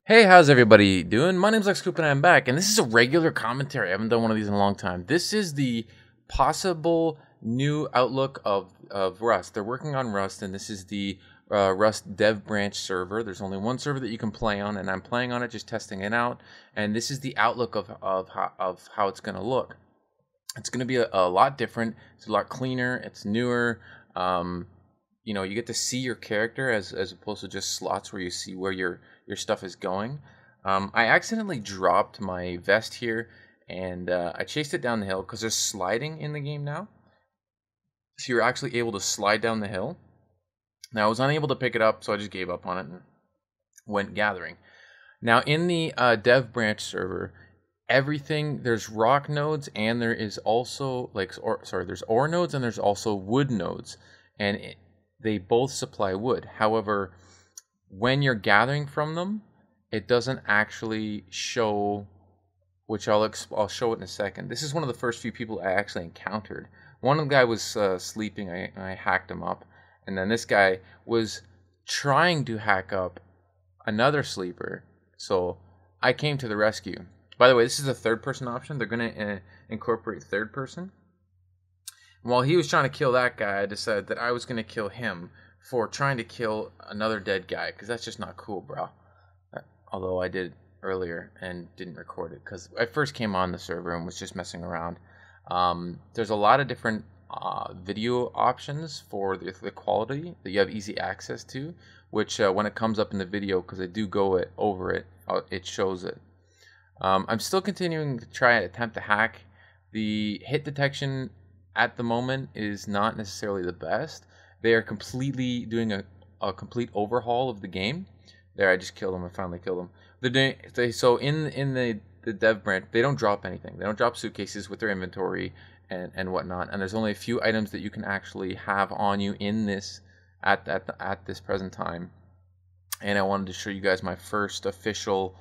Hey, how's everybody doing? My name's Coupe and I'm back, and this is a regular commentary. I haven't done one of these in a long time. This is the possible new outlook of Rust. They're working on Rust, and this is the Rust dev branch server. There's only one server that you can play on, and I'm playing on it, just testing it out. And this is the outlook of how it's going to look. It's going to be a lot different. It's a lot cleaner. It's newer. You know, you get to see your character as opposed to just slots where you see where your stuff is going. I accidentally dropped my vest here, and I chased it down the hill because there's sliding in the game now. So you're actually able to slide down the hill. Now I was unable to pick it up, so I just gave up on it and went gathering. Now in the dev branch server, there's rock nodes, and there is also there's ore nodes, and there's also wood nodes, and they both supply wood. However, when you're gathering from them, it doesn't actually show, which I'll show it in a second. This is one of the first few people I actually encountered. One of the guy was sleeping. I hacked him up, and then this guy was trying to hack up another sleeper. So I came to the rescue. By the way, this is a third-person option. They're going to incorporate third-person. While he was trying to kill that guy, I decided that I was going to kill him for trying to kill another dead guy, because that's just not cool, bro. Although I did earlier and didn't record it, because I first came on the server and was just messing around. There's a lot of different video options for the quality that you have easy access to, which when it comes up in the video, because I do go over it, it shows it. I'm still continuing to try and attempt to hack. The hit detection at the moment is not necessarily the best. They are completely doing a complete overhaul of the game. There, I just killed them. I finally killed them. So in the dev branch, they don't drop anything. They don't drop suitcases with their inventory and whatnot. And there's only a few items that you can actually have on you in this at this present time. And I wanted to show you guys my first official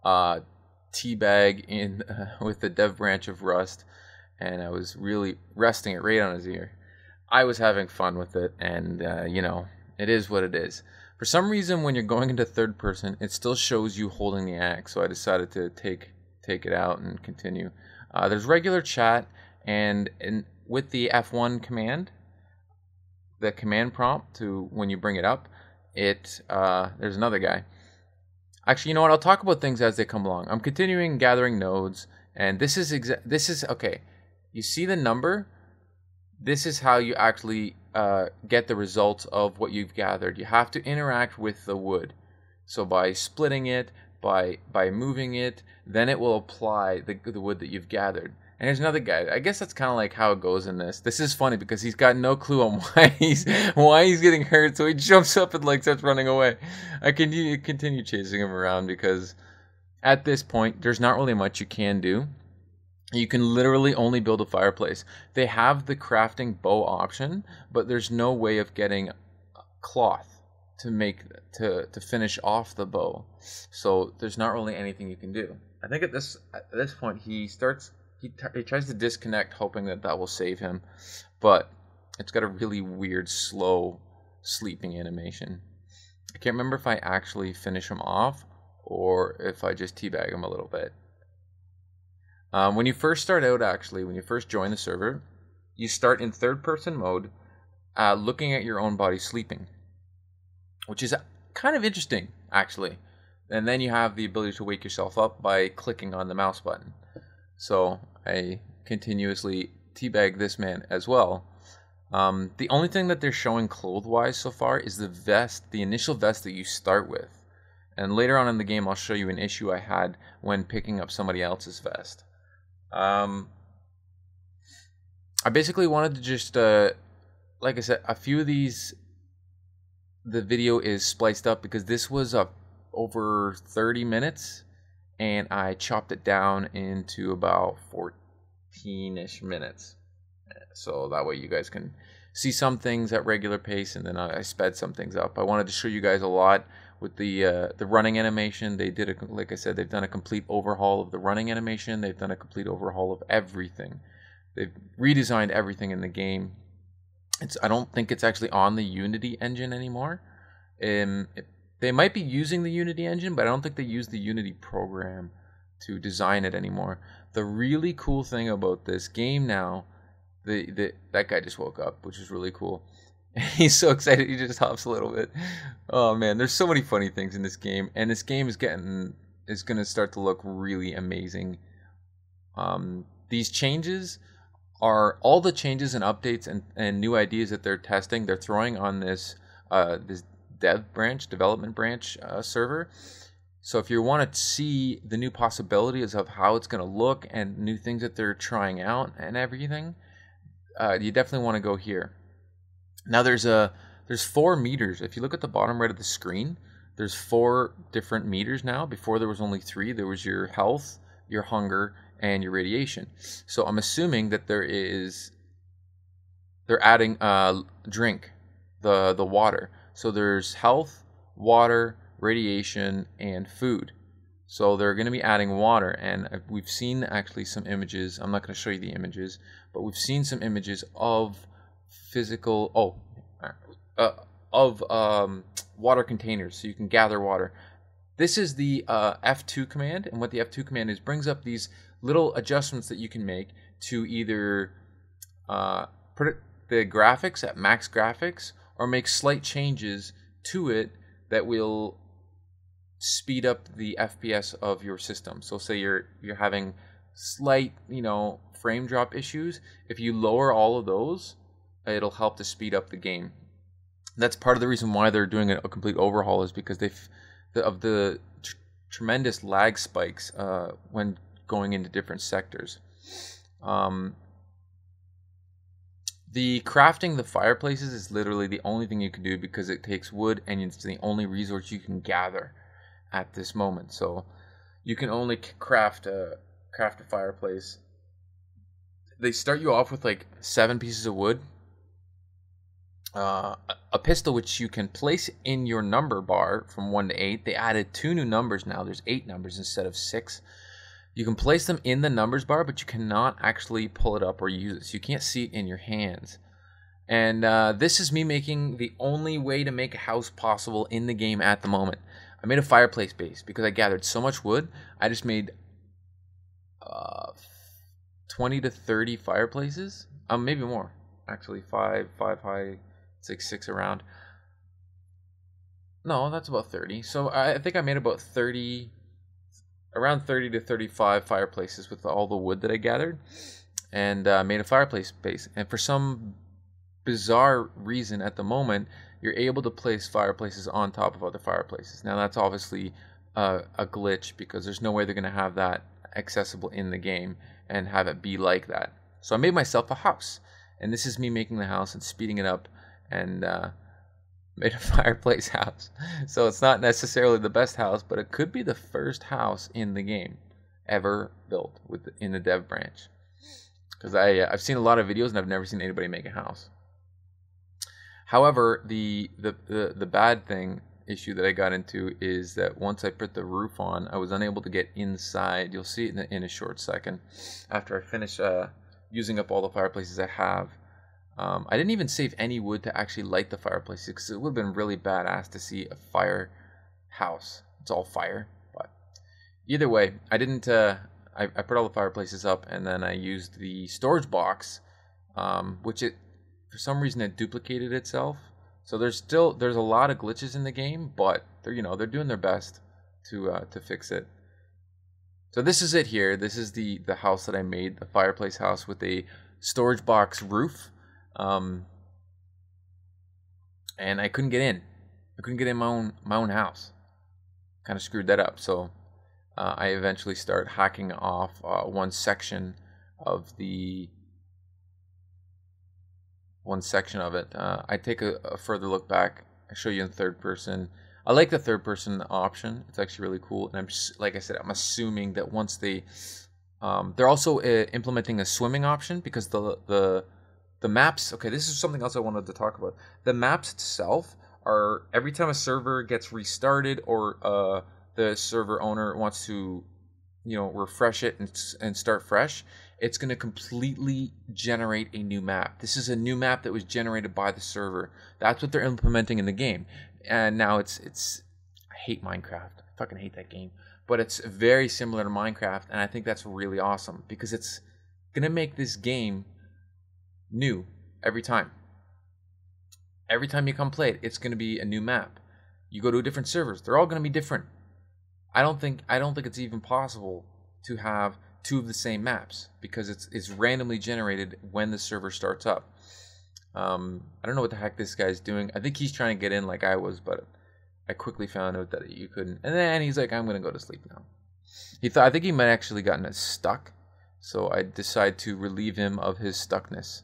teabag in with the dev branch of Rust. And I was really resting it right on his ear. I was having fun with it, and you know, it is what it is. For some reason, when you're going into third person, it still shows you holding the axe, so I decided to take it out and continue. There's regular chat, and with the F1 command, the command prompt to when you bring it up, there's another guy. Actually, you know what? I'll talk about things as they come along. I'm continuing gathering nodes, and this is okay. You see the number? This is how you actually get the results of what you've gathered. You have to interact with the wood. So by splitting it, by moving it, then it will apply the wood that you've gathered. And here's another guy. I guess that's kind of like how it goes in this. This is funny because he's got no clue on why he's getting hurt, so he jumps up and starts running away. I continue chasing him around because at this point there's not really much you can do. You can literally only build a fireplace. They have the crafting bow option, but there's no way of getting cloth to finish off the bow. So there's not really anything you can do. I think at this point he tries to disconnect, hoping that will save him, but it's got a really weird slow sleeping animation. I can't remember if I actually finish him off or if I just teabag him a little bit. When you first start out, when you first join the server, you start in third-person mode, looking at your own body sleeping, which is kind of interesting, actually. And then you have the ability to wake yourself up by clicking on the mouse button. So I continuously teabag this man as well. The only thing that they're showing clothes-wise so far is the vest, the initial vest that you start with. And later on in the game, I'll show you an issue I had when picking up somebody else's vest. I basically wanted to just, like I said, a few of these, the video is spliced up because this was over 30 minutes, and I chopped it down into about 14-ish minutes. So that way you guys can see some things at regular pace, and then I sped some things up. I wanted to show you guys a lot with the running animation. They did like I said, they've done a complete overhaul of the running animation. They've done a complete overhaul of everything. They've redesigned everything in the game. I don't think it's actually on the Unity engine anymore. They might be using the Unity engine, but I don't think they use the Unity program to design it anymore. The really cool thing about this game now, that guy just woke up, which is really cool. He's so excited, he just hops a little bit. Oh man, there's so many funny things in this game, and this game is going to start to look really amazing. These changes are all the changes and updates and new ideas that they're testing. They're throwing on this this development branch server. So if you want to see the new possibilities of how it's going to look and new things that they're trying out and everything, you definitely want to go here. Now there's 4 meters. If you look at the bottom right of the screen, there's 4 different meters now. Before there was only 3. There was your health, your hunger, and your radiation. So I'm assuming that they're adding drink, the water. So there's health, water, radiation, and food. So they're going to be adding water, and we've seen actually some images. I'm not going to show you the images, but we've seen some images of physical water containers, so you can gather water. This is the F2 command, and what the F2 command is, brings up these little adjustments that you can make to either put the graphics at max graphics or make slight changes to it that will speed up the FPS of your system. So say you're having slight, frame drop issues. If you lower all of those, it'll help to speed up the game. That's part of the reason why they're doing a complete overhaul, is because of the tremendous lag spikes when going into different sectors. The crafting the fireplaces is literally the only thing you can do, because it takes wood and it's the only resource you can gather at this moment. So you can only craft a fireplace. They start you off with like 7 pieces of wood, a pistol which you can place in your number bar from 1 to 8. They added 2 new numbers now. There's 8 numbers instead of 6. You can place them in the numbers bar, but you cannot actually pull it up or use it. So you can't see it in your hands. And this is me making the only way to make a house possible in the game at the moment. I made a fireplace base because I gathered so much wood. I just made 20 to 30 fireplaces. Maybe more. Actually, 5 high, 6 around. No, that's about 30. So I think I made about around 30 to 35 fireplaces with all the wood that I gathered, and made a fireplace base. And for some bizarre reason at the moment, you're able to place fireplaces on top of other fireplaces. Now that's obviously a glitch, because there's no way they're going to have that accessible in the game and have it be like that. So I made myself a house, and this is me making the house and speeding it up, and made a fireplace house. So it's not necessarily the best house, but it could be the first house in the game ever built in the dev branch. Because I've seen a lot of videos and I've never seen anybody make a house. However, the bad issue that I got into is that once I put the roof on, I was unable to get inside. You'll see it in a short second after I finish using up all the fireplaces I have. I didn't even save any wood to actually light the fireplaces, because it would have been really badass to see a fire house. It's all fire, but either way, I didn't. I put all the fireplaces up, and then I used the storage box, which for some reason it duplicated itself. So there's a lot of glitches in the game, but they're doing their best to fix it. So this is it here. This is the house that I made, the fireplace house with a storage box roof. And I couldn't get in. I couldn't get in my own house. Kind of screwed that up. So I eventually start hacking off one section of it. I take a further look back. I show you in third person. I like the third person option. It's actually really cool. And like I said, I'm assuming that once they're also implementing a swimming option, because the maps, okay, this is something else I wanted to talk about. The maps itself are, every time a server gets restarted or the server owner wants to, refresh it and start fresh, it's going to completely generate a new map. This is a new map that was generated by the server. That's what they're implementing in the game. And now it's hate Minecraft. I fucking hate that game. But it's very similar to Minecraft, and I think that's really awesome because it's going to make this game new every time. Every time you come play it, it's going to be a new map. You go to different servers, they're all going to be different. I don't think it's even possible to have two of the same maps because it's randomly generated when the server starts up. I don't know what the heck this guy's doing. I think he's trying to get in like I was, but I quickly found out that you couldn't. And then he's like, I'm going to go to sleep now. I think he might actually gotten stuck. So I decide to relieve him of his stuckness.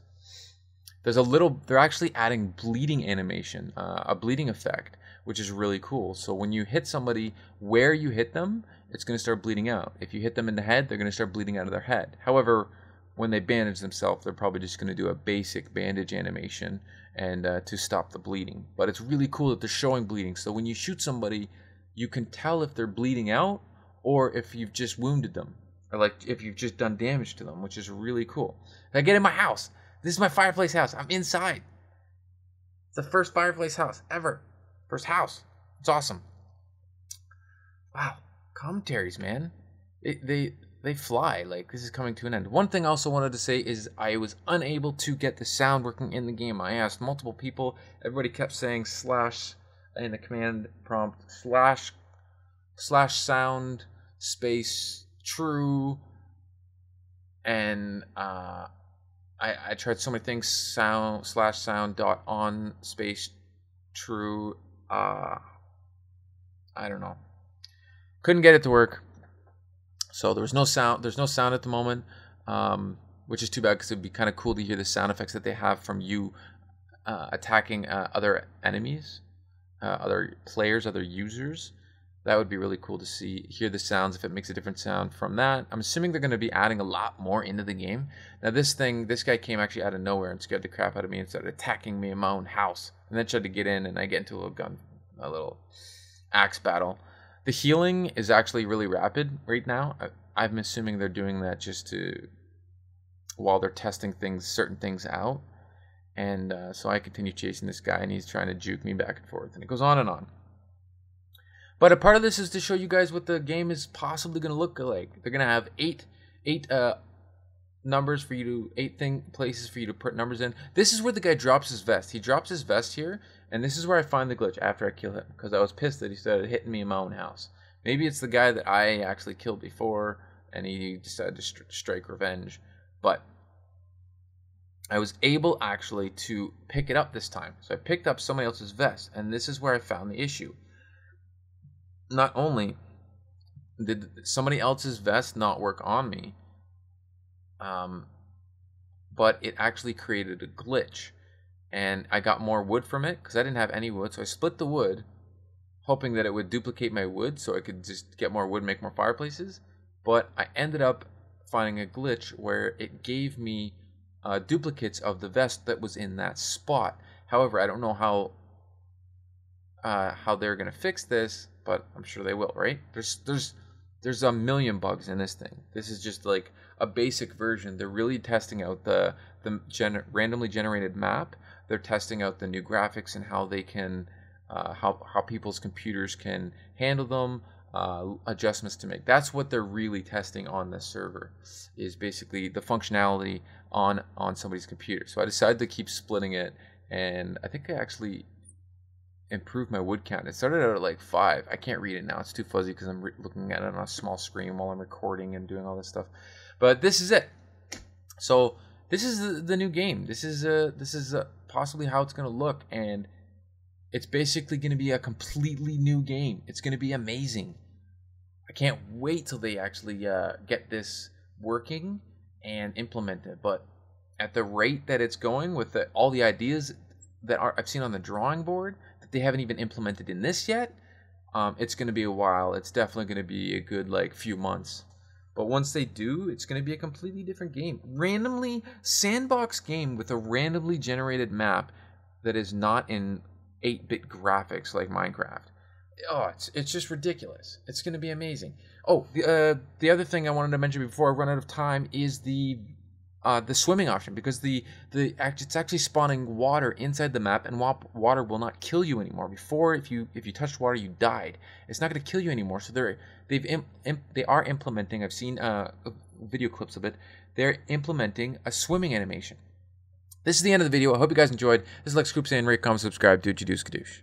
They're actually adding bleeding animation, a bleeding effect, which is really cool. So when you hit somebody, where you hit them, it's going to start bleeding out. If you hit them in the head, they're going to start bleeding out of their head. However, when they bandage themselves, they're probably just going to do a basic bandage animation and to stop the bleeding. But it's really cool that they're showing bleeding. So when you shoot somebody, you can tell if they're bleeding out or if you've just wounded them, or like if you've just done damage to them, which is really cool. I get in my house. This is my fireplace house. I'm inside. It's the first fireplace house ever. First house. It's awesome. Wow. Commentaries, man. They fly. Like, this is coming to an end. One thing I also wanted to say is I was unable to get the sound working in the game. I asked multiple people. Everybody kept saying slash in the command prompt slash sound space true. And I tried so many things. Sound dot on space true. I don't know. Couldn't get it to work. So there's no sound at the moment, which is too bad because it'd be kind of cool to hear the sound effects that they have from you attacking other enemies, other players, other users. That would be really cool to hear the sounds if it makes a different sound from that. I'm assuming they're going to be adding a lot more into the game. Now this guy came actually out of nowhere and scared the crap out of me and started attacking me in my own house. And then tried to get in and I get into a little axe battle. The healing is actually really rapid right now. I'm assuming they're doing that just while they're testing certain things out. And so I continue chasing this guy and he's trying to juke me back and forth. And it goes on and on. But a part of this is to show you guys what the game is possibly going to look like. They're going to have eight numbers for you to, places for you to put numbers in. This is where the guy drops his vest. He drops his vest here, and this is where I find the glitch after I kill him, because I was pissed that he started hitting me in my own house. Maybe it's the guy that I actually killed before, and he decided to strike revenge. But I was able actually to pick it up this time. So I picked up somebody else's vest, and this is where I found the issue. Not only did somebody else's vest not work on me, but it actually created a glitch. And I got more wood from it because I didn't have any wood. So I split the wood, hoping that it would duplicate my wood so I could just get more wood and make more fireplaces. But I ended up finding a glitch where it gave me duplicates of the vest that was in that spot. However, I don't know how they're going to fix this, but I'm sure they will, right? There's a million bugs in this thing. This is just like a basic version. They're really testing out the randomly generated map. They're testing out the new graphics and how they can, how people's computers can handle them, adjustments to make. That's what they're really testing on this server, is basically the functionality on somebody's computer. So I decided to keep splitting it, and I think I actually improved my wood count. It started out at like 5. I can't read it now. It's too fuzzy because I'm looking at it on a small screen while I'm recording and doing all this stuff. But this is it. So this is the new game. This is possibly how it's going to look, and it's basically going to be a completely new game. It's going to be amazing. I can't wait till they actually get this working and implement it. But at the rate that it's going, with all the ideas that I've seen on the drawing board that they haven't even implemented in this yet, it's going to be a while. It's definitely going to be a good few months. But once they do, it's going to be a completely different game. Randomly sandbox game with a randomly generated map that is not in 8-bit graphics like Minecraft. Oh, it's just ridiculous. It's going to be amazing. Oh, the other thing I wanted to mention before I run out of time is the the swimming option, because it's actually spawning water inside the map, and water will not kill you anymore. Before, if you touched water, you died. It's not going to kill you anymore. So they are implementing. I've seen video clips of it. They're implementing a swimming animation. This is the end of the video. I hope you guys enjoyed. This is Coupe saying rate, comment, subscribe, do what you do, skadoosh.